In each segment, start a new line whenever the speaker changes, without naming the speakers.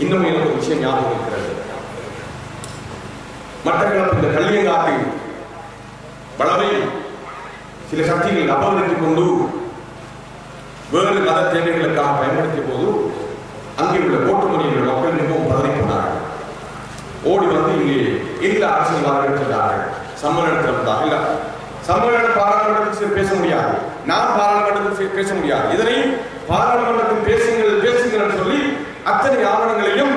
இன்னும் எனக்கு ஒரு விஷயம் ஞாபகம் இருக்கிறது. மட்டக்களப்பு இந்த கள்ளியங்காட்டு வளவை சில சக்திகள் அபகரித்துக் கொண்டு வேறு மத தேவைகளுக்காக பயன்படுத்திய போது அங்கே உள்ள கோட்டுமணியில் மக்கள் மிகவும் பதறிப்போனார்கள். ஓடி வந்து இங்கே எல்லா அரசியல்வாதிகள் சென்றார்கள். சம்மேளனத்தில் இல்ல சம்மேளன பாராளுமன்றத்தில் பேச முடியாது, நான் பாராளுமன்றத்தில் பேச முடியாது, இதனை பாராளுமன்றத்தில் பேசுங்கள் சொல்லி அத்தனை ஆவணங்களையும்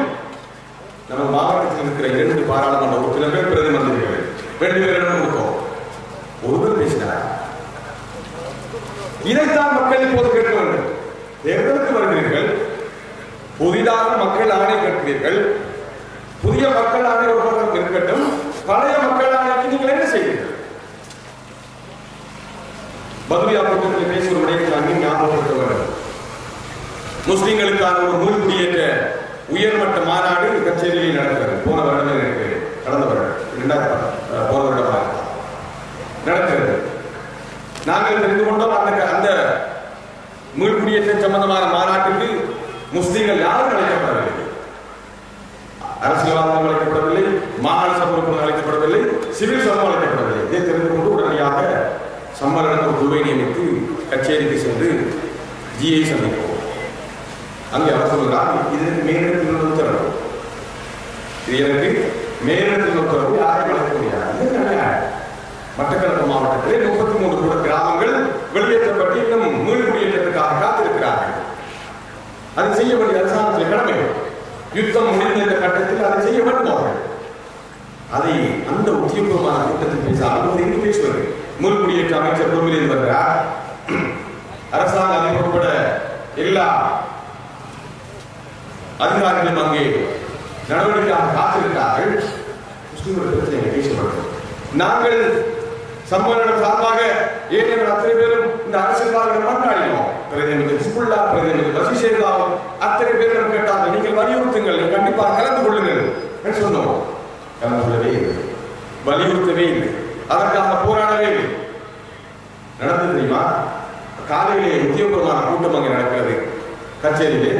நம்ம மாவட்டத்தில் இருக்கிற 2 பாராளுமன்ற உறுப்பினர்கள் பிரதி மந்திரிகள் 2 பேரிடம் கொடுத்தோம். ஒருவர் பேசினார். இதைத்தான் மக்கள் இப்போது கேட்க வேண்டும். தேர்தலுக்கு வருகிறீர்கள், புதிதாக மக்கள் ஆணை கேட்கிறீர்கள். புதிய மக்கள் ஆணை ஒரு பக்கம் இருக்கட்டும், பழைய மக்கள் ஆணைக்கு நீங்கள் என்ன செய்கிறீர்கள்? பதுரியா கூட்டத்தில் பேசும் ஒரு விடயத்தை நான் ஞாபகப்படுத்த வேண்டும். முஸ்லிம்களுக்கான ஒரு நூல் குடியேற்ற உயர்மட்ட மாநாடு கச்சேரியில் நடக்கிறது. போன வருடமே இருக்கு, கடந்த வருடம் போன வருடமாக நடக்கிறது. நாங்கள் தெரிந்து கொண்டோம் அந்த மீள்குடியேற்ற சம்பந்தமான மாநாட்டுக்கு முஸ்லிம்கள் யாரும் அழைக்கப்படவில்லை. அரசியல்வாதிகள் அழைக்கப்படவில்லை, மாகாண சபை அழைக்கப்படவில்லை, சிவில் சமூகம் அழைக்கப்படவில்லை. இதை தெரிந்து கொண்டு உடனடியாக சம்மேளன ஒரு குழுவை நியமித்து கச்சேரிக்கு சென்று ஜியை சந்திப்போம். அங்கே அவர் சொல்கிறார், இதற்கு மேலிடத்தில் உத்தரவு, இது எனக்கு மேலிடத்தில் உத்தரவு, யாரையும் அழைக்க முடியாது. மட்டக்களப்பு மாவட்டத்தில் 33 கிராமங்கள் வெளியேற்றப்பட்டு இன்னும் மீள்குடியேற்றத்துக்காக காத்திருக்கிறார்கள். அதை செய்ய வேண்டிய அரசாங்கத்தில் கடமை. யுத்தம் முடிந்த இந்த கட்டத்தில் அதை செய்ய வேண்டுமார்கள். அதை அந்த உத்தியோகமான கூட்டத்தில் பேசாமல் எங்கு பேசுவது? மீள்குடியேற்ற அமைச்சர் பொறுப்பில் வருகிறார். அரசாங்க அதிபர் எல்லா அதிகாரிகளும் அங்கே நடவடிக்கையாக காத்திருக்கிறார்கள். முஸ்லிம்கள் பிரச்சனை பேசப்பட்டது. நாங்கள் சம்மேளனம் சார்பாக ஏனையவர் அத்தனை பேரும் இந்த அரசியல்வாதிகளை கொண்டாடினோம். பிரதிநிதி ஹிஸ்புல்லா, பிரதிநிதி பசிஷேதாவும் அத்தனை பேரும் கேட்டார்கள், நீங்கள் வலியுறுத்துங்கள், கண்டிப்பாக கலந்து கொள்ளுங்கள் என்று சொன்னோம். கலந்து கொள்ளவே இல்லை, வலியுறுத்தவே இல்லை, அதற்காக போராடவே இல்லை. நடந்தது தெரியுமா? காலையிலே உத்தியோகமான கூட்டம் அங்கே நடக்கிறது கச்சேரியிலே.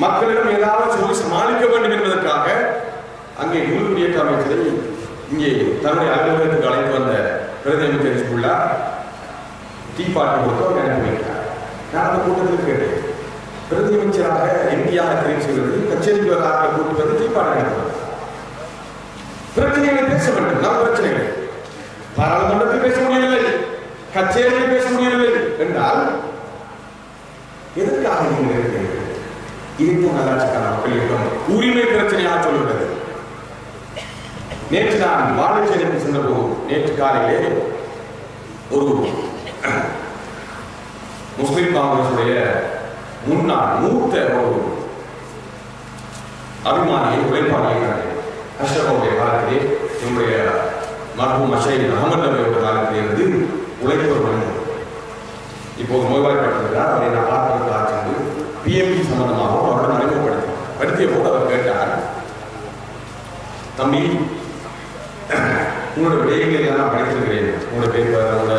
மக்களிடம் ஏதாவது சொல்லி சமாளிக்க வேண்டும் என்பதற்காக அங்கே மீள்குடியேற்ற அமைச்சரை இங்கே தன்னுடைய அலுவலகத்துக்கு அழைத்து வந்த பிரதி அமைச்சர் ஹிஸ்புல்லா டீ பார்ட்டி கொடுத்து அவர் அனுப்பி வைக்கிறார். நான் அந்த கூட்டத்தில் கேட்டேன், பிரதி அமைச்சராக எம்பியாக தெரிவு செய்வது, கச்சேரிக்கு வர ஆட்கள் கூட்டு வந்து டீ பார்ட்டி நடத்துவது, பிரச்சனைகளை பேச வேண்டும். நம் பிரச்சனைகள் பாராளுமன்றத்தில் பேச முடியவில்லை, கச்சேரியில் பேச முடியவில்லை என்றால் எதற்காக நீங்கள் இருக்கிறீர்கள்? இதுக்கும் நல்லாட்சிக்கான மக்களிடம் உரிமை பிரச்சனையாக சொல்லுகிறது. நேற்று நான் வாழைச்சேரிக்கு சென்றபோது, நேற்று காலையிலே ஒரு முஸ்லிம் காங்கிரசுடைய முன்னாள் மூத்த ஒரு அபிமானியை உழைப்பாளியை அஷ்ரஃபுடைய காலத்திலே, என்னுடைய மர்ஹூம் ஷஹீத் அஹமது நபியோட காலத்திலே இருந்து உழைப்பவர் மனிதர் இப்போது நோய்வாய்ப்பட்டிருக்கிறார். அவரை நான் பார்ப்பதற்காக சென்று பிஎம்பி சம்பந்தமாக அவருடன் அறிமுகப்படுத்திய போது அவர் கேட்டார், தம்பி, உங்களோட விடயங்களை எல்லாம் படித்திருக்கிறேன், உங்களோட பேப்பரோட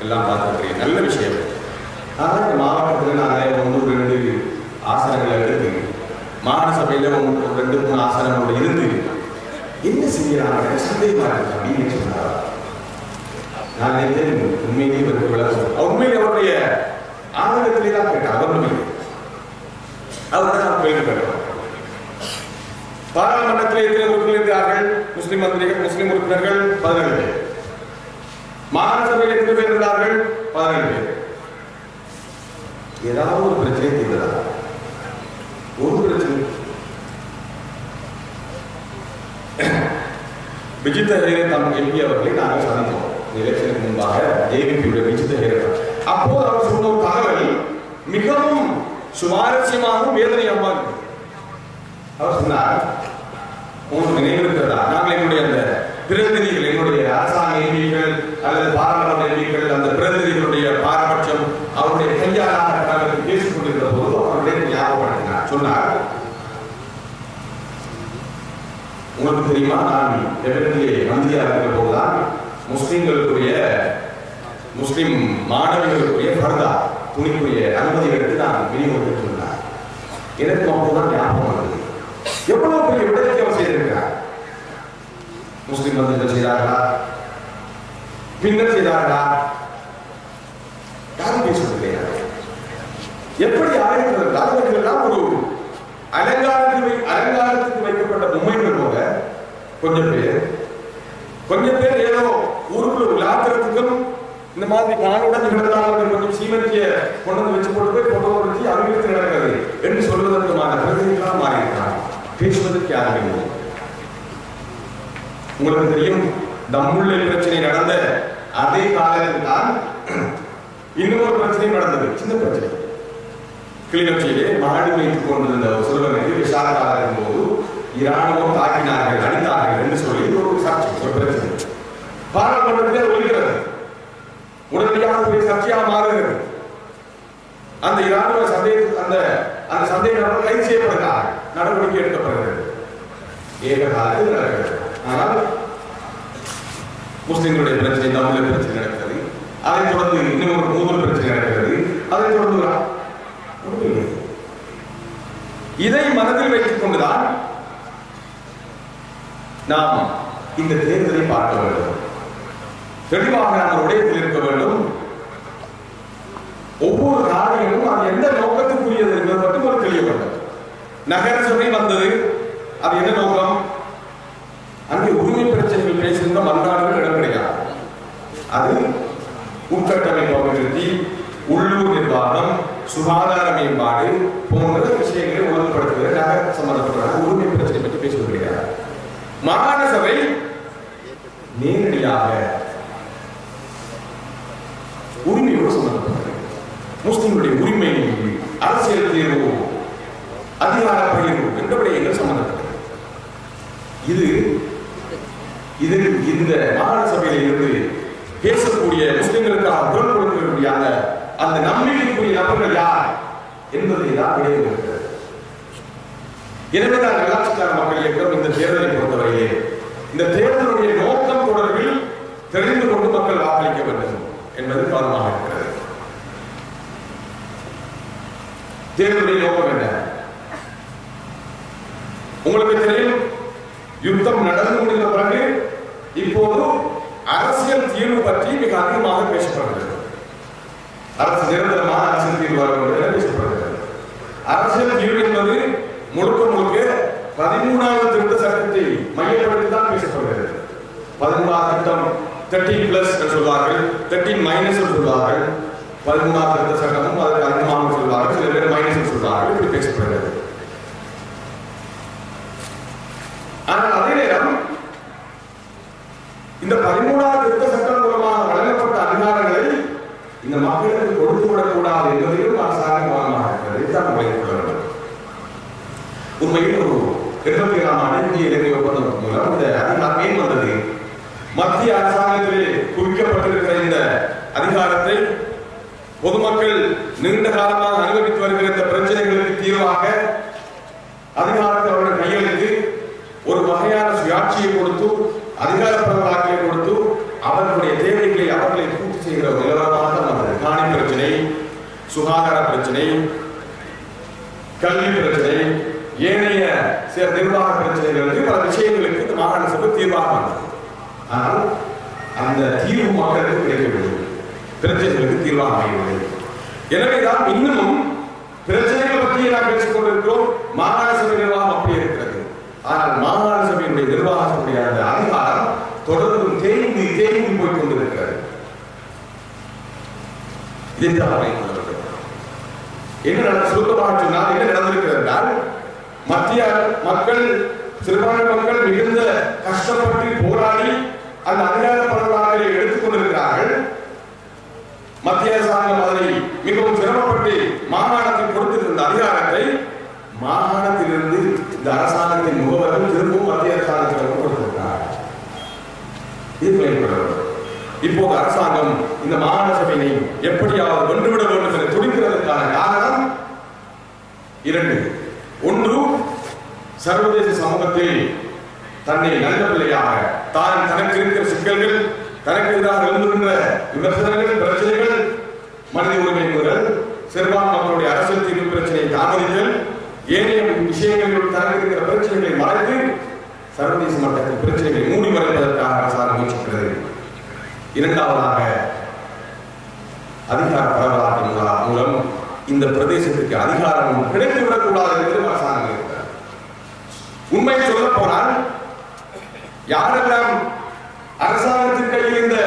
எல்லாம் பார்த்துருக்கிறேன், நல்ல விஷயம். ஆனால் இந்த மாவட்டத்தில் நாங்கள் 1-2 ஆசனங்களை எடுத்து மாகாண சபையில் 2-3 ஆசனங்களோடு இருந்து என்ன செய்யறாங்க சந்தேகமாக இருக்கு அப்படின்னு சொன்னார். நான் நினைத்தேன் உண்மையிலேயே விளக்கம். உண்மையிலே அவருடைய ஆனந்தத்திலே தான் கேட்டார். அவர் உண்மையிலே அவருடன் நான் கேள்வி கேட்டோம். பாராளுமன்றத்தில் எத்தனை உறுப்பினர்கள் இருக்கிறார்கள்? முஸ்லிம் மந்திரிகள், முஸ்லிம் உறுப்பினர்கள் 17 பேர். மாகாண சபையில் எத்தனை பேர் இருந்தார்கள்? 17 பேர். ஏதாவது ஒரு பிரச்சனை தீர்ந்ததா? ஒரு பிரச்சனை. விஜித்த ஹேரத் எம்பி அவர்களை நாங்கள் சந்தித்தோம் எலெக்ஷனுக்கு முன்பாக. ஏவிபியுடைய விஜித்த ஹேரத் அப்போது அவர் சொன்ன ஒரு தகவல் மிகவும் சுவாரஸ்யமாகவும் வேதனையாகவும் இருக்கு. அவர் சொன்னார், உங்களுக்கு நினைவு இருக்கிறதா, நாங்கள் எங்களுடைய அந்த பிரதிநிதிகள், எங்களுடைய அரசாங்க எம்பிகள் அல்லது பாராளுமன்ற எம்பிகள், அந்த பிரதிநிதிகளுடைய பாரபட்சம் அவருடைய கையாளாக நாங்கள் பேசிக் கொண்டிருக்கிற போது அவருடைய ஞாபகப்படுத்தினார். சொன்னார், உங்களுக்கு தெரியுமா, நான் எவ்விடத்திலே மந்திரியாக இருக்கிற போதுதான் முஸ்லிம் மாணவிகளுக்குரிய ஃபர்தா துணிக்குரிய அனுமதி எடுத்து நான் விநியோகித்து சொன்னார். எனக்கு அப்போதான் ஞாபகம் வருது, எவ்வளவு பெரிய விடயத்தை அவர் செய்திருக்கிறார். முஸ்லிம் வந்து செய்தார்களா, பின்னர் செய்தார்களா, யாரும் பேசுவது கிடையாது. எப்படி ஆயிருக்கிறது, அவர்களெல்லாம் ஒரு அலங்காரத்துக்கு வைக்கப்பட்ட பொம்மைகள் போல கொஞ்சம் பேர் ஏதோ ஊருக்குள்ள விளையாடுறதுக்கும் இந்த மாதிரி காணுடன் கிடந்தார்கள், கொஞ்சம் சீமத்திய கொண்டு வந்து வச்சு போட்டு போய் போட்டோ எடுத்து அறிவித்து நடக்கிறது என்று சொல்வதற்குமான பிரதிநிதிகளாக மாறியிருக்கிறார். பேசுவதற்கு யாரும் இல்லை. உங்களுக்கு தெரியும், தம்முள்ள பிரச்சனை நடந்த அதே காலத்தில் தான் இன்னொரு பிரச்சனை நடந்தது. சின்ன பிரச்சனை. கிளிநொச்சியிலே மாடு வைத்துக் கொண்டிருந்த ஒரு சிறுவனுக்கு விசாரணை இருக்கும்போது இராணுவம் தாக்கினார்கள், அடித்தார்கள் என்று சொல்லி ஒரு சாட்சி, ஒரு பிரச்சனை பாராளுமன்றத்திலே ஒழிக்கிறது. உடனடியாக ஒரு சர்ச்சையாக மாறுகிறது. அந்த இராணுவ அந்த சந்தேகம் கைது செய்யப்படுகிறார், நடவடிக்கை எடுக்கப்படுகிறது. ஏக காலத்தில் நடக்கிறது. ஆனால் முஸ்லிம்களுடைய பிரச்சனை, தமிழக பிரச்சனை நடக்கிறது. அதைத் தொடர்ந்து இன்னும் ஒரு மூதல் பிரச்சனை நடக்கிறது. அதைத் தொடர்ந்து இதை மனதில் வைத்துக் கொண்டுதான் நாம் இந்த தேர்தலை பார்க்க வேண்டும். தெளிவாக நாம் உடையத்தில் இருக்க வேண்டும். ஒவ்வொரு காரியமும் அது எந்த நோக்கத்துக்குரியது என்பது மட்டும் ஒரு தெரிய வேண்டும். நகர சபை வந்தது, அது என்ன நோக்கம்? அங்கே உரிமை பிரச்சனைகள் பேசுகின்ற மன்றாடுகள் இடம் கிடையாது. அது உட்கட்டமைப்பு அபிவிருத்தி, உள்ளூர் நிர்வாகம், சுகாதார மேம்பாடு போன்ற விஷயங்களை ஒழுங்குபடுத்துகிற நகர சம்பந்தப்பட்ட உரிமை பிரச்சனை பற்றி பேசுவது கிடையாது. மாகாண சபை நேரடியாக உரிமையோடு சம்பந்தப்பட்டது. முஸ்லிம்களுடைய உரிமை, அரசியல் தீர்வு, அதிகார பகிர்வு என்ற விடயங்கள் சம்பந்தப்பட்டது. இந்த மாகாண சபையில் இருந்து பேசக்கூடிய முஸ்லிம்களுக்காக குரல் கொடுக்கக்கூடிய அந்த நம்பிக்கைக்குரிய நபர்கள் யார் என்பதை தான் விடைபெறுகிறது. எனவேதான் நல்லாட்சிக்கான மக்கள் இயக்கம் இந்த தேர்தலை பொறுத்தவரையிலே இந்த தேர்தலுடைய நோக்கம் தொடர்பில் தெரிந்து கொண்டு மக்கள் வாக்களிக்க வேண்டும் என்பது கவனமாக இருக்கிறது. தேர்தலுடைய நோக்கம் என்ன? உங்களுக்கு தெரியும், யுத்தம் நடந்து முடிந்த பிறகு இப்போது அரசியல் தீர்வு பற்றி மிக அதிகமாக பேசப்படுகிறது. அரசு நிரந்தரமான அரசியல் தீர்வு வர பேசப்படுகிறது. அரசியல் தீர்வு என்பது முழுக்க 13வது திருத்த சட்டத்தை மையப்படுத்தி தான் பேசப்படுகிறது. 13வது திட்டம் 13+ என்று சொல்வார்கள், 13- என்று சொல்வார்கள். 13வது திருத்த சட்டமும் அதற்கு அதிகமாக சொல்வார்கள், சில பேர் மைனஸ் சொல்வார்கள். இப்படி பேசப்படுகிறது. ஆனால் அதே நேரம் இந்த 13வது திருத்த சட்டம் மூலமாக வழங்கப்பட்ட அதிகாரங்களை இந்த மக்களுக்கு கொடுத்து விடக்கூடாது என்பதையும் அரசாங்கம் கவனமாக இருக்கிறது. இதுதான் வைத்துக் கொள்ள வேண்டும். உண்மையில் ஒரு 27ஆம் ஆண்டு இந்திய இலங்கை ஒப்பந்தம் மூலம் இந்த அதிகாரம் ஏன் வந்தது? மத்திய அரசாங்கத்திலே குறிக்கப்பட்டிருக்கிற இந்த அதிகாரத்தை பொதுமக்கள் நீண்ட காலமாக அனுபவித்து வருகிற இந்த பிரச்சனைகளுக்கு தீர்வாக அதிகாரத்தை அவர்கள் கையெழுத்து ஒரு வகையான சுயாட்சியை கொடுத்து, அதிகார பரவலாக்கலை கொடுத்து, அவர்களுடைய தேவைகளை அவர்களை பூர்த்தி செய்கிற ஒரு நிலவரமாக வந்தது. காணி பிரச்சனை, சுகாதார பிரச்சனை, கல்வி பிரச்சனை, ஏனைய சில நிர்வாக பிரச்சனைகளுக்கு பல விஷயங்களுக்கு இந்த மாகாண சபை தீர்வாக வந்தது. ஆனால் அந்த தீர்வு மக்களுக்கு கிடைக்கவில்லை, பிரச்சனைகளுக்கு தீர்வாக அமையவில்லை. எனவேதான் இன்னமும் பிரச்சனைகள் பற்றி நாம் பேசிக் கொண்டிருக்கிறோம். மாகாண சபை நிர்வாகம் அப்படி இருக்கிறது. ஆனால் மாகாண சபையினுடைய நிர்வாகத்துடைய அந்த அதிகாரம் தொடர்ந்து தேங்கி போய் கொண்டிருக்கிறது. என்ன சுருக்கமாக சொன்னால் என்ன நடந்திருக்கிறது என்றால், மத்திய மக்கள், சிறுபான்மை மக்கள் மிகுந்த கஷ்டப்பட்டு போராடி அந்த அதிகார பரவலாக்கலை எடுத்துக் கொண்டிருக்கிறார்கள். மத்திய அரசாங்கம் அதனை மிகவும் சிரமப்பட்டு மாகாணத்தில் கொடுத்திருந்த அதிகாரத்தை மாகாணத்திலிருந்து இந்த அரசாங்கத்தின் முகவர்கள் திரும்பவும் மத்திய அரசாங்கத்திடம் கொடுத்திருக்கிறார்கள். இப்போது அரசாங்கம் இந்த மாகாண சபையை எப்படியாவது வென்றுவிட வேண்டும் என துடிக்கிறதற்கான காரணம் 2. ஒன்று, சர்வதேச சமூகத்தில் தன்னை நல்ல பிள்ளையாக, தான் தனக்கு இருக்கிற சிக்கல்கள், தனக்கு எதிராக எழுந்துகின்ற விமர்சனங்கள், பிரச்சனைகள், மனித உரிமை மீறல், சிறுபான்மை மக்களுடைய அரசியல் தீர்வு பிரச்சனையை தாமதித்தல், ஏனைய விஷயங்களில் தரவிருக்கிற பிரச்சனைகளை மறைத்து சர்வதேச மட்டத்தில் பிரச்சனைகளை மூடி மறைப்பதற்காக அரசாங்கம் முயற்சிக்கிறது. இரண்டாவதாக அதிகார பரவலாற்றின் மூலம் இந்த பிரதேசத்துக்கு அதிகாரம் கிடைத்துவிடக் கூடாது என்று அரசாங்கம் இருக்கிறார். உண்மை சொல்ல போனால் யாரெல்லாம் அரசாங்கத்தின் கையில் இந்த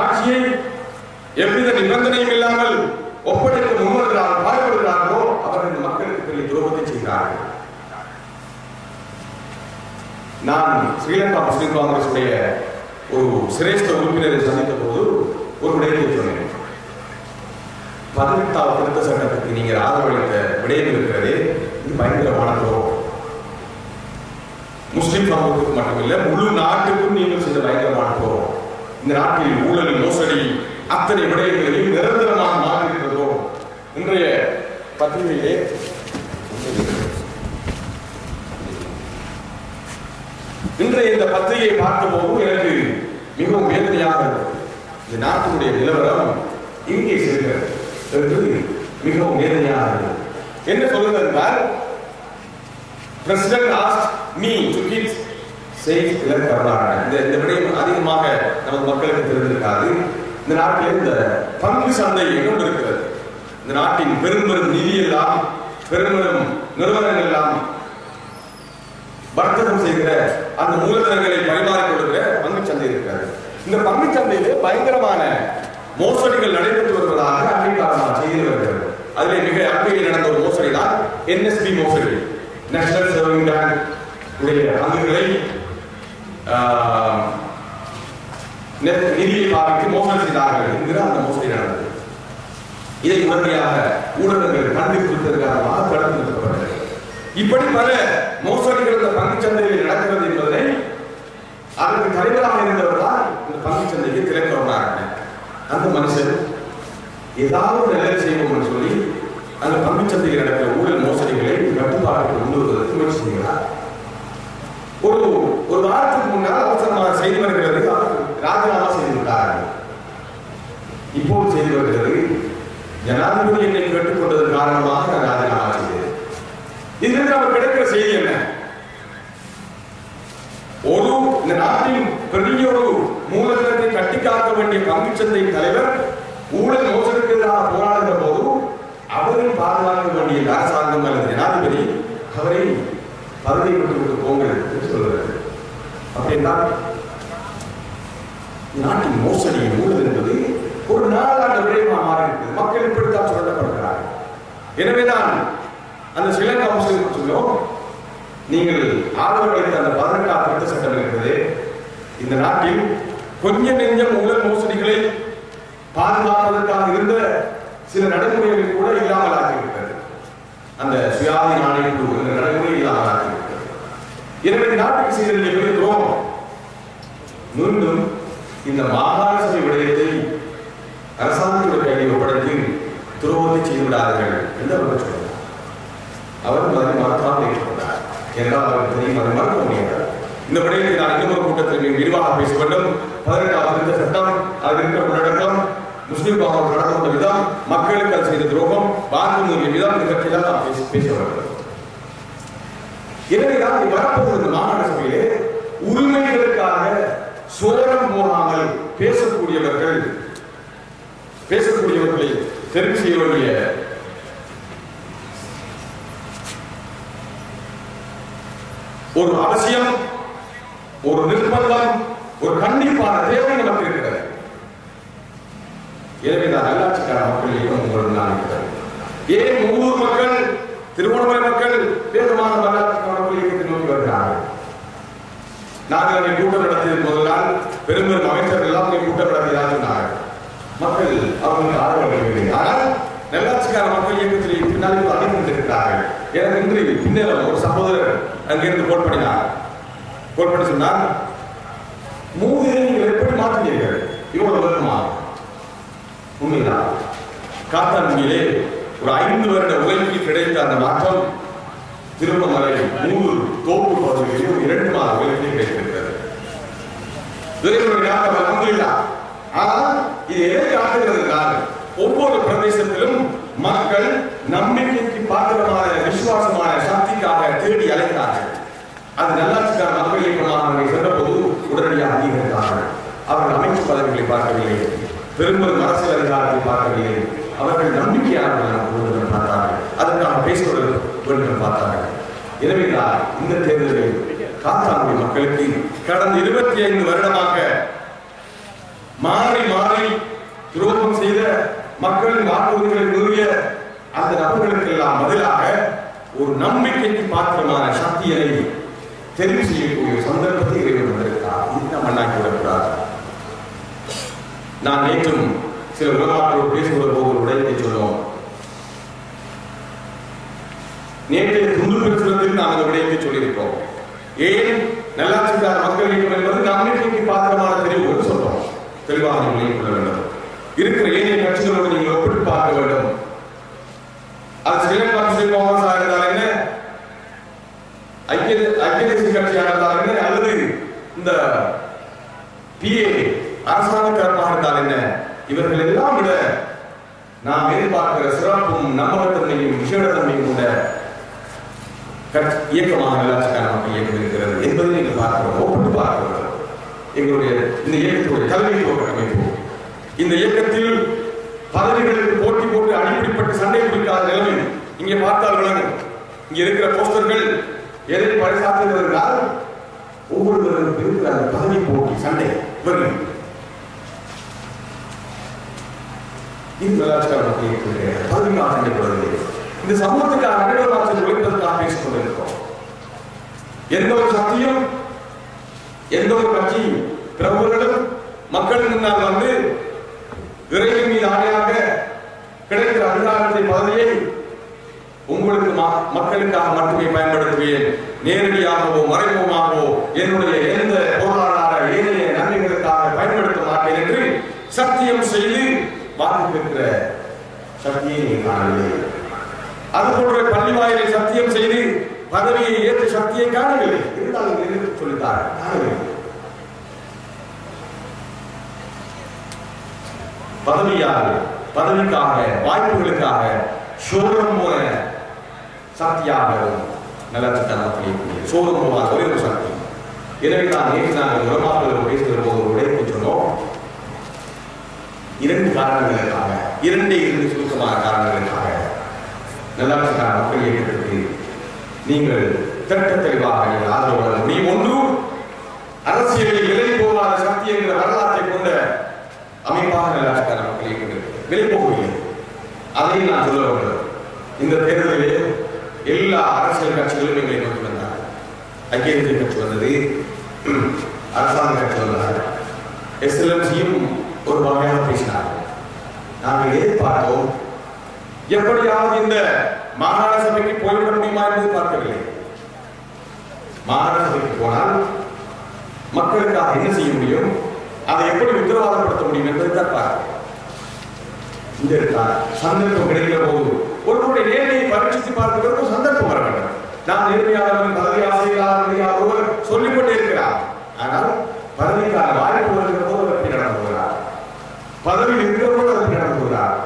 ஆட்சியை எவ்வித நிபந்தனையும் இல்லாமல் ஒப்படைக்க முன்வருகிறார்கள், பாடுபடுகிறார்களோ அவர்கள் இந்த மக்களுக்கு பெரிய துரோகத்தை செய்கிறார்கள். நான் ஸ்ரீலங்கா முஸ்லிம் காங்கிரஸ் உடைய ஒரு சிரேஷ்ட உறுப்பினரை சந்தித்த போது ஒரு விடயத்தை சொன்னேன். 18வது திருத்த சட்டத்துக்கு நீங்கள் ஆதரவளித்த விடயம் இருக்கிறது, இது பயங்கரமான துரோகம். முஸ்லிம் சமூகத்துக்கு மட்டுமில்லை, முழு நாட்டுக்கும் நீங்கள் செய்த பயங்கரமான துரோகம். இந்த நாட்டில் ஊழல், மோசடி அத்தனை விடயங்களையும் நிரந்தரமாக மாற்றிருக்கிறோம். இன்றைய பத்திரிகையிலே இன்றைய இந்த பத்திரிகையை பார்த்தபோது எனக்கு மிகவும் வேதனையாக இருந்தது. இந்த நாட்டினுடைய நிலவரம் இங்கே செல்கிறது என்று மிகவும் வேதனையாக இருந்தது. என்ன சொல்லுங்கள் என்றால், president asked me to keep safe இன் கர்நாடகா. இந்த விடயம் அதிகமாக நமது மக்களுக்கு தெரிந்திருக்காது. இந்த நாட்டில் இந்த பங்கு சந்தை எங்கும் இருக்கிறது. இந்த நாட்டின் பெரும் நிதி எல்லாம், பெரும் நிறுவனங்கள் எல்லாம் வர்த்தகம் செய்கிற அந்த மூலதனங்களை பரிமாறிக் கொள்கிற பங்கு சந்தை இருக்கிறது. இந்த பங்கு சந்தையிலே பயங்கரமான மோசடிகள் நடைபெற்று வருவதாக அமெரிக்கான செய்தி வருகிறது. அதிலே மிக அண்மையில் நடந்த ஒரு மோசடி தான் NSB மோசடி. நேஷனல் சேவிங் பேங்க் உடைய பங்குகளை நிதியை பாவித்து மோசடி செய்தார்கள் என்கிற அந்த மோசடி நடந்தது. இதை உடனடியாக ஊடகங்கள் கண்டுபிடித்ததற்காக தடுத்து நிறுத்தப்பட்டது. இப்படி பல மோசடிகள் இந்த பங்கு சந்தையில் நடக்கிறது என்பதை அதற்கு தலைவராக இருந்தவர் தான் இந்த பங்கு சந்தைக்கு திறக்கிறவராக. அந்த மனுஷன் ஏதாவது நல்லது செய்வோம் என்று சொல்லி அந்த பங்கு சந்தையில் நடக்கிற ஊழல் மோசடிகளை கட்டுப்பாட்டுக்கு கொண்டு வருவதற்கு முயற்சி செய்கிறார். ஒரு வாரத்துக்கு முன்னால் அவசரமாக செய்தி வருகிறது, ராஜினாமா செய்துவிட்டார்கள். இப்போது செய்தி வருகிறது, ஜனாதிபதி என்னை கேட்டுக்கொண்டதன் காரணமாக நான் ராஜினாமா செய்தேன். இதிலிருந்து நமக்கு கிடைக்கிற செய்தி என்ன? இந்த நாட்டின் பெரிய ஒரு மூலதனத்தை கட்டி காக்க வேண்டிய பங்குச்சந்தை தலைவர் ஊழல் மோசடிக்கு எதிராக போராடுகிற போது அவரை பாதுகாக்க வேண்டிய அரசாங்கம் அல்லது ஜனாதிபதி அவரை பதவி விட்டு போங்கள் என்று சொல்கிறது. அப்படின்னா நாட்டின் மோசடி ஊழல் என்பது ஒரு நாளாண்டு விடயமாக மாறி இருக்கிறது. மக்கள் இப்படித்தான் சொல்லப்படுகிறார்கள். எனவேதான் அந்த ஸ்ரீலங்கா முஸ்லிம் சொல்லும், நீங்கள் ஆதரவளித்த அந்த 18வது திருத்த சட்டம் இருக்கிறது, இந்த நாட்டில் கொஞ்சம் நெஞ்சம் ஊழல் மோசடிகளை பாதுகாப்பதற்காக இருந்த சில நடைமுறைகள் கூட இல்லாமல் ஆகியிருக்கிறது. அந்த சுயாதீன ஆணைக்குழு என்ற நடைமுறை இல்லாமல் ஆகியிருக்கிறது. எனவே நாட்டுக்கு செய்த பெரிய துரோகம். மீண்டும் இந்த மாகாண சபை விடயத்தை அரசாங்கத்துடைய கையில் ஒப்படைத்து துரோகத்தை செய்து விடாதீர்கள் என்று அவர் சொன்னார். அவர் அதை மறக்காமல் ஏற்றுக்கொண்டார். என்றால் அவருக்கு தெரியும், அதை மறக்க முடியாது. இந்த விடயத்தை நான் இன்னொரு கூட்டத்தில் விரிவாக பேச வேண்டும். 18வது திருத்த சட்டம், அதில் இருக்கிற உள்ளடக்கம், முஸ்லிம் பாவம் நடந்து கொண்ட விதம், மக்களுக்கு அது செய்த துரோகம், வாக்குறுதிய விதம், இதை பற்றியெல்லாம் நாம் பேச வேண்டும். எனவேதான் வரப்போகிற இந்த மாகாண சபையிலே உரிமைகளுக்காக சோரம் போகாமல் பேசக்கூடியவர்களை தெரிவு செய்ய வேண்டிய ஒரு அவசியம், ஒரு நிர்பந்தம், ஒரு கண்டிப்பான தேவை நமக்கு இருக்கிறது. எனவே நான் நல்லாட்சிக்கார மக்கள் உங்களுக்கு நான் இருக்கிறேன். ஏன் மூதூர் மக்கள், திருவண்ணாமலை மக்கள் வேகமான நல்லாட்சிக்கார மக்கள் இயக்கத்தை நோக்கி வருகிறார்கள். நாங்கள் அங்கே கூட்டம் நடத்தியது போதெல்லாம் பெரும் அமைச்சர்கள் எல்லாம் கூட்டம் நடத்தியதாக சொன்னார்கள். மக்கள் அவர்களுக்கு ஆதரவு அளிக்கவில்லை. ஆனால் நல்லாட்சிக்கார மக்கள் இயக்கத்தில் பின்னால் அணிந்திருக்கிறார்கள். எனக்கு இன்று பின்னேறம் ஒரு சகோதரர் அங்கிருந்து கோல் பண்ணி சொன்னார், மூதியை நீங்கள் எப்படி மாற்றினீர்கள் இவ்வளவு வருமா? உண்மைதான். காத்தான்குடியிலே ஒரு 5 வருட உழைப்பில் கிடைத்த அந்த மாற்றம் திருவண்ணாமலை 3 தோப்பு பகுதிகளில் 2 மாத உழைப்பில் கிடைத்திருக்கிறது. ஆனால் இது எதை காட்டுகிறது என்றால், ஒவ்வொரு பிரதேசத்திலும் மக்கள் நம்பிக்கைக்கு பாத்திரமாக பார்க்கவில்லை, பெரும்பெரும் அரசியல் அதிகாரத்தை பார்க்கவில்லை. அவர்கள் நம்பிக்கையாளர்கள் பார்த்தார்கள், அதற்காக பேசுவதற்கு வேண்டும் பார்த்தார்கள். எனவேதான் இந்த தேர்தலில் காத்தாங்குடி மக்களுக்கு கடந்த 25 வருடமாக மாறி மாறி துரோகம் செய்த மக்களின் வாக்குறுதிகளை நிறுவிய அந்த நபர்களுக்கெல்லாம் பதிலாக ஒரு நம்பிக்கைக்கு பாத்திரமான சக்தியை தெரிவு செய்யக்கூடிய சந்தர்ப்பத்தை இறைவன் வந்திருக்கிறார். இது நாம் மண்ணாக்கி விடக்கூடாது. நான் நேற்றும் சில உலமாக்களோடு பேசுகிற போது ஒரு விடயத்தை சொன்னோம். நேற்றைய துண்டு பிரசுரத்தில் நாம் அந்த விடயத்தை சொல்லியிருக்கோம். ஏன் நல்லாட்சிக்கார மக்கள் இயக்கம் என்பது நம்பிக்கைக்கு பாத்திரமான தெரிவு சொல்றோம். தெளிவாக நீங்கள் கொள்ள வேண்டும். இருக்கிற ஏனைய கட்சிகளோடு நீங்கள் ஒப்பிட்டு பார்க்க வேண்டும். அது ஸ்ரீலங்கா முஸ்லிம் காங்கிரஸ் இருந்தால் என்ன, ஐக்கிய தேசிய கட்சியாக இருந்தால் என்ன, அல்லது இந்த PA அரசாங்க தரப்பாக இருந்தால் என்ன, இவர்கள் எல்லாம் விட நாம் எதிர்பார்க்கிற சிறப்பும் நம்பகத்தன்மையும் விசேடத்தன்மையும் கொண்ட இயக்கமாக நல்லாட்சிக்கான மக்கள் இயக்கம் இருக்கிறது என்பதை நீங்கள் பார்க்கிறோம். ஒப்பிட்டு பார்க்கிறோம். எங்களுடைய இந்த இயக்கத்துடைய தலைமைத்துவ கட்டமைப்பு, இந்த இயக்கத்தில் பதவிகளுக்கு போட்டி போட்டு அடிப்படைப்பட்டு சண்டை பிடிக்காத நிலைமை இங்கே பார்த்தால் விளங்கும். இங்கே இருக்கிற போஸ்டர்கள் எதை பரிசாற்றுகிறது என்றால் ஒவ்வொருவரும் இருக்கிற அந்த பதவி போட்டி சண்டை இவர்கள் இந்த நல்லாட்சிக்கார மக்கள் இயக்கத்துடைய பதவிக்காக சண்டைப்படுவதில்லை. இந்த சமூகத்துக்காக அனைவரும் உழைப்பதற்காக பேசிக் கொண்டிருக்கிறோம். எந்த ஒரு சக்தியும் எந்த ஒரு கட்சியும் பிரபுகளும் மக்களுக்கு முன்னால் வந்து இறைவன் மீது ஆணையாக கிடைக்கிற அதிகாரத்தை பதவியை உங்களுக்கு மக்களுக்காக மட்டுமே பயன்படுத்துவேன், நேரடியாகவோ மறைமுகமாகவோ என்னுடைய எந்த பொருளாதார ஏனைய நன்மைகளுக்காக பயன்படுத்த மாட்டேன் என்று சத்தியம் செய்து வாக்கு பெற்ற சக்தியை நீங்கள் காணவில்லை. அதுபோன்ற பள்ளி வாயிலை சத்தியம் செய்து பதவியை ஏற்ற சக்தியை காணவில்லை. இருந்தாலும் எதிர்த்து சொல்லித்தார் காணவில்லை. பதவிக்காக வாய்ப்புகளுக்காக சோழம் போன சக்தியாக நல்லாட்சிக்கான மக்கள் சோழம் போவார் ஒரே ஒரு சக்தி. எனவே தான் நேற்று நாங்கள் உலமாக்கள் பேசுகிற போது ஒரு விடயத்தை சொன்னோம். 2 காரணங்களுக்காக, 2 சுருக்கமான காரணங்களுக்காக நல்லாட்சிக்கான மக்கள் இயக்கத்திற்கு நீங்கள் திட்ட தெளிவாக நீங்கள் ஆதரவு வழங்க முடியும். ஒன்று, அரசியலில் விலை போகாத சக்தி என்கிற வரலாற்றை கொண்ட அமைப்பாக நல்லாட்சிக்கான மக்கள் இயக்கம் விலை போகவில்லை. அதையும் நான் சொல்ல வேண்டும். இந்த தேர்தலிலே எல்லா அரசியல் கட்சிகளும் எங்களை நோக்கி வந்தார்கள். ஐக்கிய தேசிய கட்சி வந்தது, அரசாங்க கட்சி வந்தார்கள், SLMCயும் ஒரு வகையாக பேசினார்கள். நாங்கள் எதிர்பார்த்தோம் எப்படியாவது இந்த மாகாண சபைக்கு போய்விட முடியுமா என்பது பார்க்கவில்லை. மாகாண சபைக்கு போனால் மக்களுக்காக என்ன செய்ய முடியும், அதை எப்படி உத்தரவாதப்படுத்த முடியும் என்பதை தான் பார்க்க. இந்த சந்தர்ப்பம் கிடைக்கிற போது ஒருவருடைய நேர்மையை பரீட்சித்து பார்க்கிறதுக்கு சந்தர்ப்பம் வர வேண்டும். நான் நேர்மையாளர்கள் பதவி ஆசையாளர்கள் ஒருவர் சொல்லிக்கொண்டே இருக்கிறார். ஆனால் பதவிக்கான வாய்ப்பு வருகிற போது அதற்கு நடந்து போகிறார், பதவியில் இருக்கிற போது அதற்கு நடந்து போகிறார்,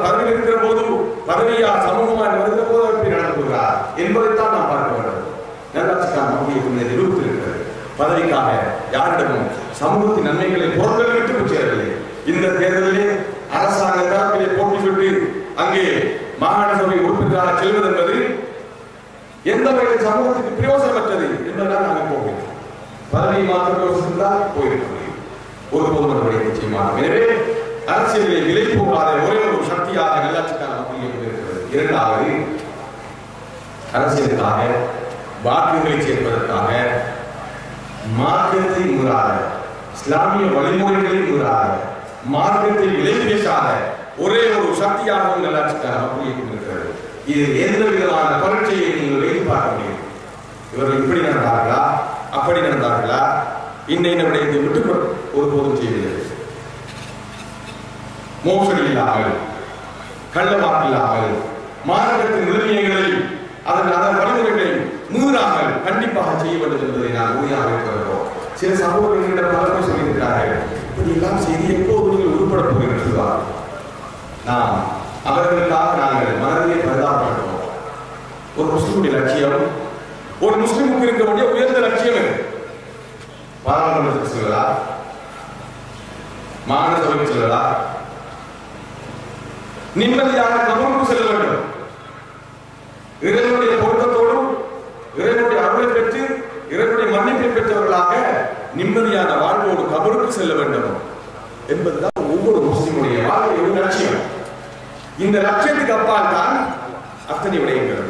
பதவியில் இருக்கிற போது பதவியா சமூகமாக வருகிற போது அதற்கு நடந்து போகிறார் என்பதைத்தான் நாம் பார்க்க வேண்டும். நல்லாட்சிக்கான மக்களுக்கு நிரூபித்து இருக்கிறது. பதவிக்காக யாரிடமும் சமூகத்தின் நன்மைகளை பொருட்கள் சேரவில்லை. இந்த தேர்தலிலே அரசாங்க தரப்பிலே போட்டிவிட்டு அங்கே மாகாண சபை உறுப்பினராக செல்வது என்பது எந்த வகையில் சமூகத்துக்கு பிரயோசனமற்றது என்பதால் நாங்கள் போகிறோம். பதவியை மாற்ற யோசித்தால் போயிருக்க ஒரு பொதுமக்களுடைய நிச்சயமாக. எனவே அரசியலிலே விலை போகாத ஒரே ஒரு சக்தியாக நல்லாட்சிக்கான மக்கள் இருக்கிறது. 2வது, அரசியலுக்காக வாக்குகளை சேர்ப்பதற்காக மார்க்கத்தை மீறாத, இஸ்லாமிய வழிமுறைகளை மீறாத, மார்க்கத்தை விலை பேசாத ஒரே ஒரு சக்தியாகவும் நல்லாட்சிக்கான மக்கள் இருக்கிறது. இது எந்த விதமான பரீட்சையை நீங்கள் வைத்து பார்க்க முடியும். இவர்கள் இப்படி நடந்தார்களா, அப்படி நடந்தார்களா, இன்னைய விடயத்தை விட்டு ஒருபோதும் செய்வதில்லை. மோசடி இல்லாமல், கள்ளவாக்கு இல்லாமல், மார்க்கத்தின் விழுமியங்களை அதன் வழிமுறைகளை மீறாமல் கண்டிப்பாக செய்ய வேண்டும் என்பதை நான் உறுதியாக இருக்கிறோம். சில சகோதரர்களிடம் பலரும் சொல்லியிருக்கிறார்கள், இப்படி எல்லாம் செய்தி எப்போது நீங்கள் உருப்பட போகிறீர்கள். நாம் அவர்களுக்காக நாங்கள் மனதிலே பரிதாபப்படுவோம். ஒரு முஸ்லிமுடைய லட்சியம், ஒரு முஸ்லிமுக்கு இருக்கக்கூடிய உயர்ந்த லட்சியம் பாராளுமன்றத்துக்கு செல்வதா, மானசபைக்கு செல்லலாம், நிம்மதியான கபருக்கு செல்ல வேண்டும். இறைவனுடைய பொருத்தத்தோடும் இறைவனுடைய அருளை பெற்று இறைவனுடைய மன்னிப்பை பெற்றவர்களாக நிம்மதியான வாழ்வோடு கபருக்கு செல்ல வேண்டும் என்பதுதான் ஒவ்வொரு முஸ்லிமுடைய வாழ்க்கையோட லட்சியம். இந்த லட்சியத்துக்கு அப்பால் தான் அத்தனை விடயங்கள்.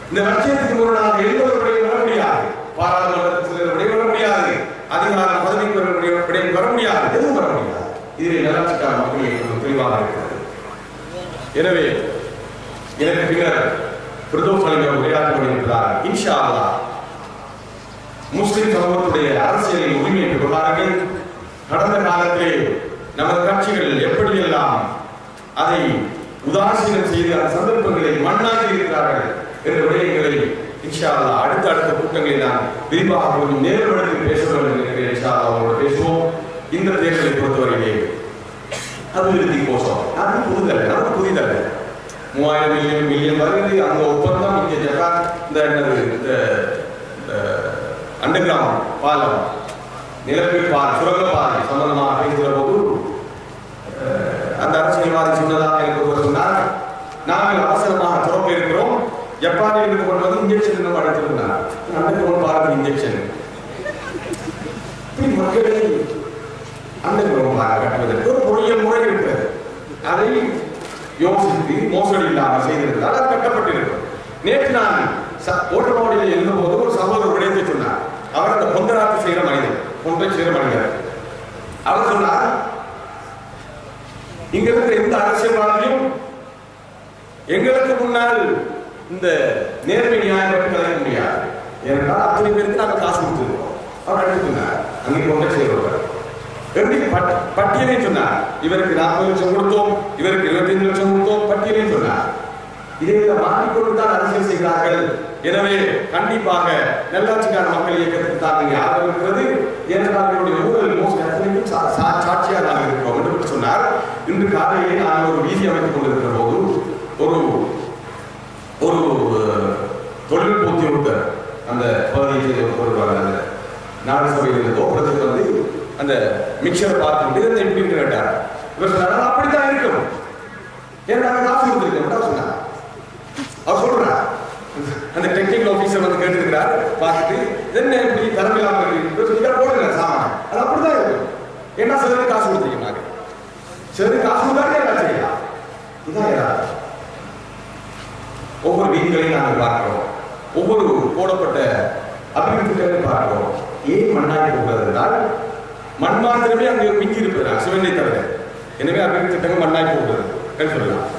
இந்த லட்சியத்துக்கு முன்னாக எல்லோரும் விடயம் வர முடியாது. பாராளுமன்றத்தில் விடயம் வர முடியாது, அதிகார பதவிக்கு விடயம் வர முடியாது, எதுவும் வர முடியாது. இதில் நல்லாட்சிக்கான மக்கள் தெளிவாக இருக்கிறது. எனவே எனக்கு பின்னர் பிரதோஷ் அலிவர் உரையாற்றி கொண்டிருக்கிறார். இன்ஷா அல்லாஹ் முஸ்லிம் சமூகத்துடைய அரசியலின் உரிமை விவகாரங்கள் கடந்த காலத்திலே நமது கட்சிகள் எப்படியெல்லாம் அதை உதாசீனம் செய்து அந்த சந்தர்ப்பங்களை மண்ணாக்கி இருக்கிறார்கள் என்ற விடயங்களை இன்ஷா அல்லாஹ் அடுத்த கூட்டங்களை நான் விரிவாக கொஞ்சம் நேர்வழக்கில் பேச வேண்டும் என்று இன்ஷா அல்லாஹ் அவங்களோட பேசுவோம். இந்த தேர்தலை பொறுத்தவரையிலே அபிவிருத்தி கோஷம் அது புதிதல்ல, நமக்கு புதிதல்ல. 3000 மில்லியன் வருது அந்த ஒப்பந்தம். இங்கே ஜப்பான் இந்த அண்டர் கிரவுண்ட் பாலம், நிலப்பீடு பாலம், சுரங்க பாலம் சம்பந்தமாக பேசுகிற போது அந்த அரசியல்வாதி சொன்னதாக எனக்கு சொன்னார், நாங்கள் அவசரமாக துறக்க இருக்கிறோம், ஜப்பானில் இருந்து கொண்டு வந்து இன்ஜெக்ஷன் அழைத்திருந்தார். அண்டர் கிரவுண்ட் பாலம் இன்ஜெக்ஷன் மக்களை அண்டர் கிரவுண்ட் பாலம் கட்டுவதற்கு ஒரு பொறியியல் முறை இருக்கிறது. அதை யோசித்து மோசடி இல்லாமல் செய்திருந்தால் அது கட்டப்பட்டிருக்கும். நேற்று நான் ஓட்டமாவடியில் இருந்தபோது ஒரு சகோதரர் விடயத்தை சொன்னார். அவர் அந்த பொந்தராத்து செய்கிற மனிதர், பொன்றை செய்கிற மனிதர். அவர் சொன்னார், இங்க இருக்கிற எந்த அரசியல்வாதியும் எங்களுக்கு முன்னால் இந்த நேர்மை நியாயம் பற்றி கலைக்க முடியாது. ஏனென்றால் அத்தனை பேருக்கு நாங்கள் காசு கொடுத்துருக்கோம். அவர் அடுத்து சொன்னார், அங்கே பொன்றை செய்கிறவர் பட்டியலையும் சொன்னார். இவருக்கு 40 லட்சம் கொடுத்தோம், இவருக்கு 25 லட்சம் கொடுத்தோம், பட்டியலையும் சொன்னார். இதை மாற்றிக்கொண்டுதான் அரசியல் செய்கிறார்கள். எனவே கண்டிப்பாக நல்லாட்சிக்கான மக்கள் இயக்கத்துக்கு தான் ஆதரவு இருக்கிறது. ஏனென்றால் என்னுடைய ஊழல் மோசடியும் சாட்சியாக இருக்கிறோம் என்று சொன்னார். இன்று காலையிலே நான் ஒரு வீதி அமைத்துக் கொண்டிருக்கிற போது ஒரு தொழில்நுட்ப உத்தியோகத்தர் அந்த பகுதியை அந்த நாடு சபையில் கோபுரத்துக்கு வந்து அந்த மிக்சரை பார்த்து எப்படி கேட்டார். இவர் சொன்னார், அப்படித்தான் இருக்கும், ஏன்னா காசு கொடுத்துருக்கேன் சொன்னார். அவர் சொல்றார், அந்த டெக்னிக்கல் ஆபீசர் வந்து கேட்டிருக்கிறார், பார்த்துட்டு என்ன எப்படி தரமில்லாமல் போடுங்க சாமான, அது அப்படிதான் இருக்கும். ஏன்னா சிலருக்கு காசு கொடுத்துருக்கீங்க, சிலருக்கு காசு கொடுத்தாலே எல்லாம் செய்யலாம். இதுதான் ஏதாவது ஒவ்வொரு வீடுகளையும் நாங்கள் பார்க்கிறோம், ஒவ்வொரு போடப்பட்ட அபிவிருத்திகளையும் பார்க்கிறோம். ஏன் மண்ணாடி போகிறதுனால் மண் மாத்திரமே அங்கே மிஞ்சி இருப்பது சிவனை தவிர. எனவே அபிவிருத்தி திட்டங்கள் மண்ணாடி போகிறது சொல்லலாம்.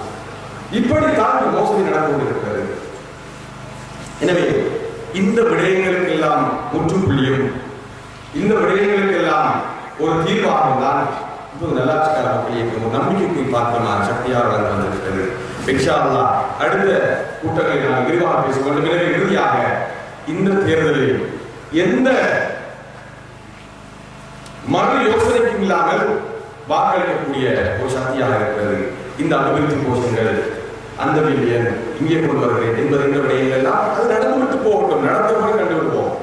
இப்படி தான் மோசடி நடந்து கொண்டிருக்கிறது. எனவே இந்த விடயங்களுக்கெல்லாம் முற்றுப்புள்ளியும் இந்த விடயங்களுக்கெல்லாம் ஒரு தீர்வாகவும் தான் இப்போது நல்லாட்சிக்கான மக்கள் இயக்கம் ஒரு நம்பிக்கைக்கு பார்க்கமான சக்தியாக வளர்ந்து வந்திருக்கிறது. இன்ஷா அல்லாஹ் அடுத்த கூட்டங்களை நான் விரிவாக பேச வேண்டும். எனவே இறுதியாக இந்த தேர்தலில் எந்த மறு யோசனைக்கும் இல்லாமல் வாக்களிக்கக்கூடிய ஒரு சக்தியாக இருக்கிறது இந்த அபிவிருத்தி கோஷங்கள். அந்த பில்லியன் இங்கே கொண்டு வருகிறேன் என்பது என்ற விடயங்கள் எல்லாம் அது நடந்துவிட்டு போகட்டும், நடந்தவர்கள் கண்டுவிடுவோம்.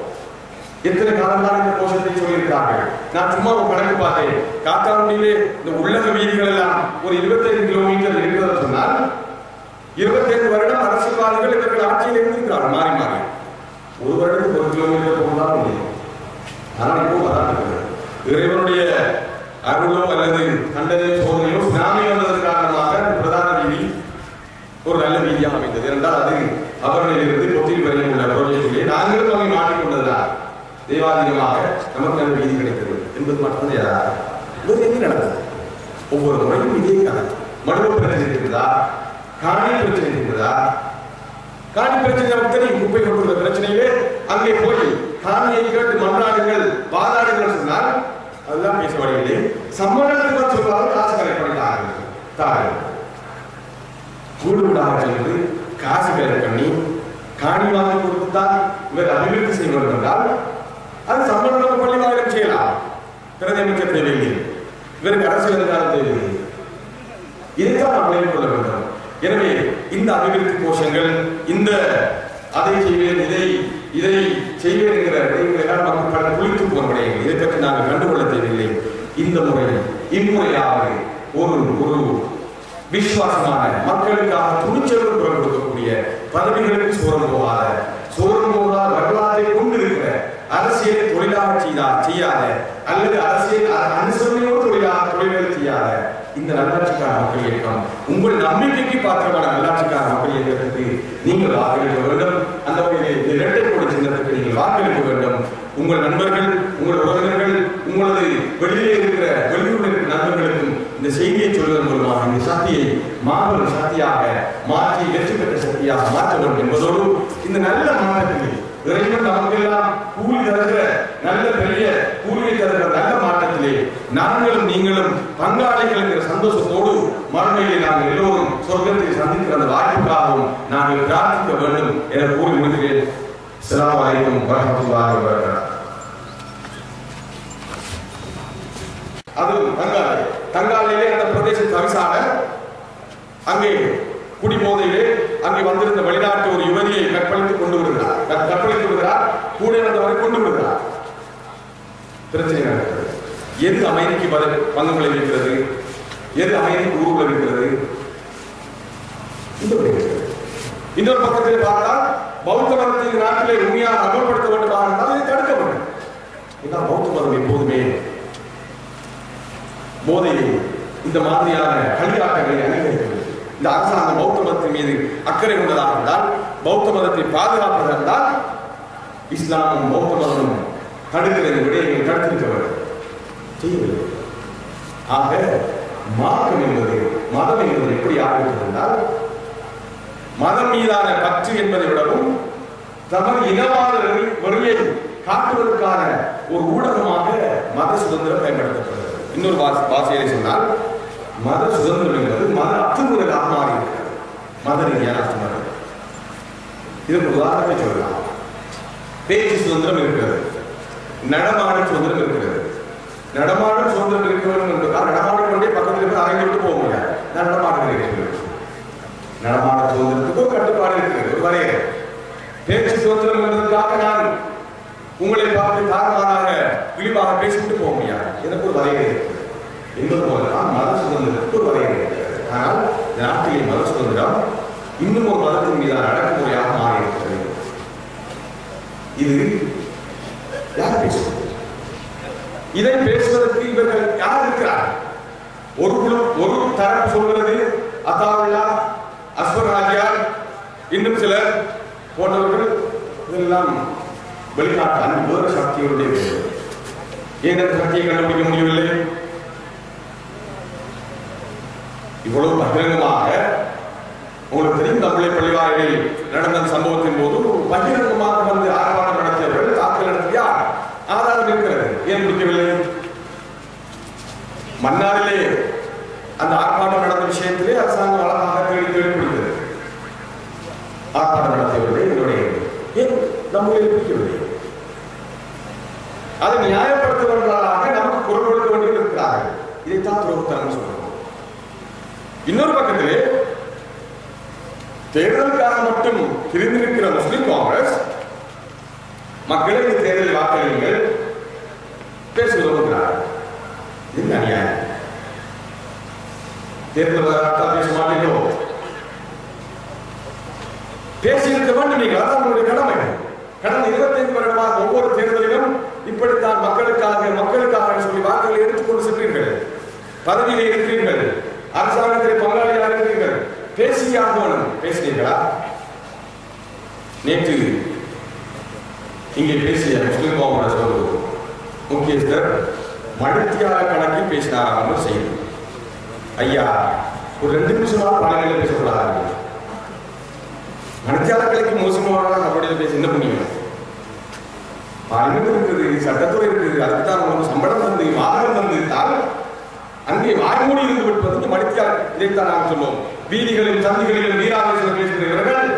எத்தனை காலம்தான் இந்த கோஷத்தை சொல்லியிருக்கார்கள். நான் சும்மா ஒரு கணக்கு பார்த்தேன். காத்தாங்குடியிலே இந்த உள்ளக வீதிகள் எல்லாம் ஒரு 25 கிலோமீட்டர் இருக்கிறது சொன்னால் 25 வருடம் அரசியல்வாதிகள் இவர்கள் ஆட்சியில் இருந்திருக்கிறார்கள் மாறி மாறி. ஒரு வருடத்துக்கு 1 கிலோமீட்டர் போகலாம் முடியும். ஆனால் இப்போ வராது. இறைவனுடைய அருளோ அல்லது கண்டனோ சோதனையோ சுனாமி வந்ததன் காரணமாக பிரதான வீதி ஒரு நல்ல வீதியாக அமைந்தது. என்றால் அது அவர்களிலிருந்து கொத்தில் வரையில் உள்ள ப்ரோஜெக்டிலே நாங்களும் அவை மாற்றிக்கொண்டதுதான் தெய்வாதீனமாக நமக்கு நல்ல வீதி கிடைத்தது என்பது மட்டும்தான் யாராக இது என்ன நடந்தது. ஒவ்வொரு முறையும் இதே கதை. மடுவு பிரச்சனை இருக்கிறதா, காணி பிரச்சனை இருக்கிறதா? காணி பிரச்சனை நமக்கு தெரியும். குப்பை கொண்டுள்ள பிரச்சனையிலே அங்கே போய் காணியை கேட்டு மன்றாடுங்கள் வாதாடுங்கள் சொன்னால் அதெல்லாம் பேசப்படவில்லை. சம்மேளனத்துக்கு சொல்வார்கள் காசு கலெக்ட் பண்ணிட்டார்கள். கூடு வீடாக சென்று காசு கலெக்ட் பண்ணி காணி வாங்கி கொடுத்துதான் இவர் அபிவிருத்தி செய்ய வேண்டும் என்றால் அது சம்மேளனம் பள்ளி வாயிலும் செய்யலாம். பிரதி அமைச்சர் தேவையில்லை, இவருக்கு அரசியல் தேவையில்லை. இதைத்தான் நாம் விளைவு கொள்ள வேண்டும். எனவே இந்த அபிவிருத்தி கோஷங்கள் இந்த அதை செய்வேன் இதை செய்வேன் என்கிற விடயங்களெல்லாம் மக்கள் குளித்து போன விடயங்கள். இதை பற்றி நாங்கள் கண்டுகொள்ள தேவையில்லை. இந்த முறை இம்முறையாவது ஒரு ஒரு விசுவாசமான மக்களுக்காக துணிச்சலுடன் குரல் கொடுக்கக்கூடிய பதவிகளுக்கு சோரம் போகாத வரலாற்றை கொண்டிருக்கிற அரசியலை தொழிலாக செய்யாத அல்லது அரசியல் அனுசரணையோடு தொழில்கள் செய்யாத இந்த நல்லாட்சிக்கான மக்கள் இயக்கம் உங்கள் நம்பிக்கைக்கு பாத்திரமான நல்லாட்சிக்கான மக்கள் இயக்கத்திற்கு நீங்கள் வாக்களிக்க வேண்டும். அந்த வகையில் இரட்டை கோடி சின்னத்துக்கு நீங்கள் வாக்களிக்க வேண்டும். உங்கள் நண்பர்கள், உங்கள் உறவினர்கள், உங்களது வெளியூரில் இருக்கிற நண்பர்களுக்கும் இந்த செய்தியை சொல்வதன் மூலமாக இந்த சக்தியை மாபெரும் சக்தியாக மாற்றி வெற்றி பெற்ற சக்தியாக மாற்ற வேண்டும் என்பதோடு இந்த நல்ல மாற்றத்தில் இறைவன் நமக்கெல்லாம் கூலி தருகிற நல்ல பெரிய கூலியை தருகிற நல்ல மாற்றத்திலே நாங்களும் நீங்களும் பங்காளிகள் என்கிற சந்தோஷத்தோடு மறுமையிலே நாங்கள் எல்லோரும் சொர்க்கத்தை சந்திக்கிற அந்த வாய்ப்புக்காகவும் நாங்கள் பிரார்த்திக்க வேண்டும் என கூறி முடிக்கிறேன். அஸ்ஸலாமு அலைக்கும் வரஹ்மத்துல்லாஹி வபரகாத்துஹு. அது தங்காலையிலே அந்த பிரதேச தவிசாளர் அங்கே குடிபோதையிலே அங்கே வந்திருந்த வெளிநாட்டு ஒரு யுவதியை கற்பழித்து விடுகிறார். கூட இருந்தவரை கொண்டு விடுகிறார். பிரச்சனை நடக்கிறது. எது அமைதிக்கு பங்குகளை இருக்கிறது, எது அமைதிக்கு ஊர்வலம் இருக்கிறது. இன்னொரு பக்கத்திலே பார்த்தால் பௌத்த மதத்தின் நாட்டிலே உண்மையாக அமல்படுத்த வேண்டுமாக இருந்தால் அதை தடுக்க வேண்டும். ஏன்னா பௌத்த மதம் எப்போதுமே போதையை இந்த மாதிரியான களியாட்டங்களை அங்கீகரிக்கிறது. இந்த அரசாங்கம் பௌத்த மதத்தின் மீது அக்கறை கொண்டதாக இருந்தால், பௌத்த மதத்தை பாதுகாப்பதாக இருந்தால், இஸ்லாமும் பௌத்த மதமும் தடுக்கிற விடயங்களை தடுத்திருக்க வேண்டும், செய்யவில்லை. ஆக மார்க்கம் என்பது மதம் என்பது எப்படி ஆரம்பித்திருந்தால், மதம் மீதான பற்று என்பதை விடவும் தமது இனவாத வரியை காட்டுவதற்கான ஒரு ஊடகமாக மத சுதந்திரம் பயன்படுத்தப்படுகிறது. இன்னொரு வாசையை சொன்னால், மத சுதந்திரம் என்பது மத அத்துமுறையாக மாறி இருக்கிறது. மத ரீதியான அத்துமுறை. இதற்கு உதாரணத்தை சொல்லலாம். பேச்சு சுதந்திரம் இருக்கிறது, நடமாடும் சுதந்திரம் இருக்கிறது. நடமாடும் சுதந்திரம் இருக்க வேண்டும் என்பதால் நடமாடும் கொண்டே பக்கத்தில் இருந்து அரைந்து விட்டு போக முடியாது. நடமாடுகிறேன். நடமாட சுதந்திரத்துக்கு ஒரு கட்டுப்பாடு இருக்கிறது, ஒரு வரையறை. பேச்சு சுதந்திரம் என்பதற்காக நான் உங்களை பார்த்து தாறுமாறாக விழிவாக பேசிவிட்டு போக முடியாது. எனக்கு ஒரு வரையறை இருக்கிறது என்பது போலதான் மத சுதந்திரத்துக்கு ஒரு வரையறை இருக்கிறது. ஆனால் நாட்டிலே மத சுதந்திரம் இன்னும் ஒரு மதத்தின் மீதான அடக்குமுறையாக மாறி இருக்கிறது. இது யார் பேசுவது? இதை பேசுவதற்கு இவர்கள் யார் இருக்கிறார்? ஒரு தரப்பு சொல்கிறது அத்தாவுல்லா, அஸ்வர் ராஜியார், இன்னும் சிலர் போன்றவர்கள் இதெல்லாம் வெளிநாட்டு வேறு சக்திகளுடைய ஏன் அந்த சக்தியை கண்டுபிடிக்க முடியவில்லை? இவ்வளவு பகிரங்கமாக உங்களுக்கு தெரியும், தமிழை பள்ளிவாயில் நடந்த சம்பவத்தின் போது பகிரங்கமாக வந்து ஆர்ப்பாட்டம் நடத்தியவர்கள் தாக்கல் நடத்தியா ஆதாரம் இருக்கிறது. ஏன் முடிக்கவில்லை? மன்னாரிலே அந்த ஆர்ப்பாட்டம் நடந்த விஷயத்திலே அரசாங்கம் அழகாக கேள்விப்படுகிறது. ஆர்ப்பாட்டம் நடத்தியவர்களே என்னுடைய ஏன் நம்மளை பிடிக்கவில்லை? அதை நியாயப்படுத்துவதற்காக நமக்கு குரல் கொடுக்க வேண்டியது இருக்கிறார்கள். இதைத்தான் துரோகத்தனம் சொல்றோம். இன்னொரு பக்கத்திலே தேர்தலுக்காக மட்டும் பிரிந்திருக்கிற முஸ்லிம் காங்கிரஸ் மக்களை இந்த தேர்தல் வாக்களியுங்கள் பேசுகிறார்கள். இது அநியாயம். தேர்தல் வரலாற்றா பேச மாட்டீங்களோ? பேசியிருக்க வேண்டும். நீங்கள் அதான் உங்களுடைய கடமை. கடந்த 25 வருடமாக ஒவ்வொரு தேர்தலிலும் இப்படித்தான் மக்களுக்காக சொல்லி வாக்குகளை எடுத்துக்கொண்டு சென்றீர்கள். பதவியிலே இருக்கிறீர்கள், அரசாங்கத்திலே பங்காளியாக இருக்கிறீர்கள். பேசியாக வேணும். பேசினீர்களா? நேற்று இங்கே பேசிய முஸ்லிம் காங்கிரஸ் முக்கியஸ்தர் மணித்தியால கணக்கில் பேசினார் செய்தி. ஐயா, ஒரு 2 நிமிஷமாக பழங்களில் பேசக்கூடாது. மணித்தியாளர்களுக்கு மோசமாக நம்முடைய பேச என்ன புண்ணியம்? பார்லிமெண்ட் இருக்குது, சட்டத்துறை இருக்குது, அதுக்குத்தான் உங்களுக்கு சம்பளம் வந்து வாகனம் வந்துவிட்டால் அங்கே வாய்மூடி இருந்து விடுவதற்கு மணித்தியால். இதைத்தான் நாங்கள் சொல்லுவோம். வீதிகளில் சந்திகளில் வீராவேசம் பேசுகிறவர்கள்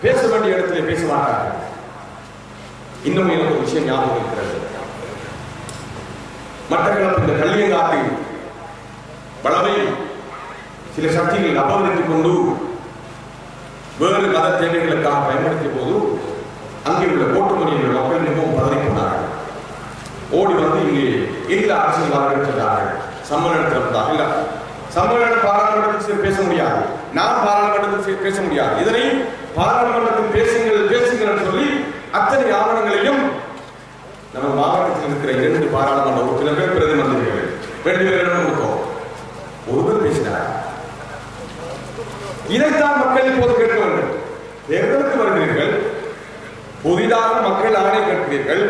பேச வேண்டிய இடத்திலே பேச மாட்டார்கள். இன்னும் எனக்கு ஒரு விஷயம் ஞாபகம் இருக்கிறது. மட்டக்களப்பு இந்த கள்ளியங்காட்டு வளவை சில சக்திகள் அபகரித்துக் கொண்டு வேறு மத தேவைகளுக்காக பயன்படுத்திய போது அங்கே உள்ள ஓட்டுமணியர்கள் மக்கள் மிகவும் பதறிக்கொண்டார்கள். ஓடி வந்து இங்கே எல்லா அரசியல்வாதிகள் சென்றார்கள். சம்மேளனத்தில் இல்ல சம்மேளன பாராளுமன்றத்தில் பேச முடியாது, நான் பாராளுமன்றத்தில் பேச முடியாது. இதனை பாராளுமன்றத்தில் பேசுங்கள் என்று சொல்லி அத்தனை ஆவணங்களையும் நம்ம மாவட்டத்தில் இருக்கிற 2 பாராளுமன்ற உறுப்பினர்கள் பிரதி மந்திரிகள் 2 பேரிடம் கொடுத்தோம். ஒருவர் பேசினார். இதைத்தான் மக்கள் இப்போது கேட்க வேண்டும். தேர்தலுக்கு வருகிறீர்கள், புதிதாக மக்கள் ஆணை கேட்கிறீர்கள்.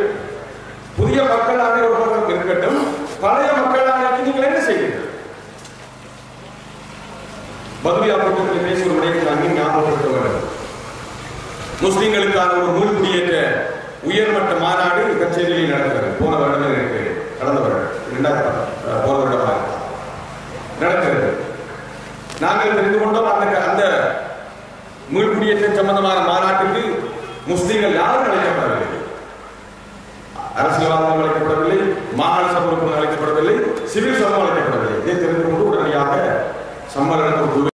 புதிய மக்கள் ஆணை ஒரு பக்கம் இருக்கட்டும், பழைய மக்கள் ஆணைக்கு நீங்கள் என்ன செய்வீர்கள்? பதுவியா கூட்டத்தில் பேசிய ஒரு விடயத்தை அங்கே ஞாபகப்படுத்த வேண்டும். முஸ்லிம்களுக்கான ஒரு நூல் குடியேற்ற உயர்மட்ட மாநாடு கச்சேரியில் நடக்கிறது. போன வருடம் எனக்கு கடந்த வருடம் போன வருடமாக நடக்கிறது. நாங்கள் தெரிந்து கொண்டோம் அந்த மீள்குடியேற்றம் சம்பந்தமான மாநாட்டுக்கு முஸ்லிம்கள் யாரும் அழைக்கப்படவில்லை. அரசியல்வாதிகள் அழைக்கப்படவில்லை, மாகாண சபை அழைக்கப்படவில்லை, சிவில் சமூகம் அழைக்கப்படவில்லை. இதை தெரிந்து கொண்டு உடனடியாக சம்மேளனத்தில்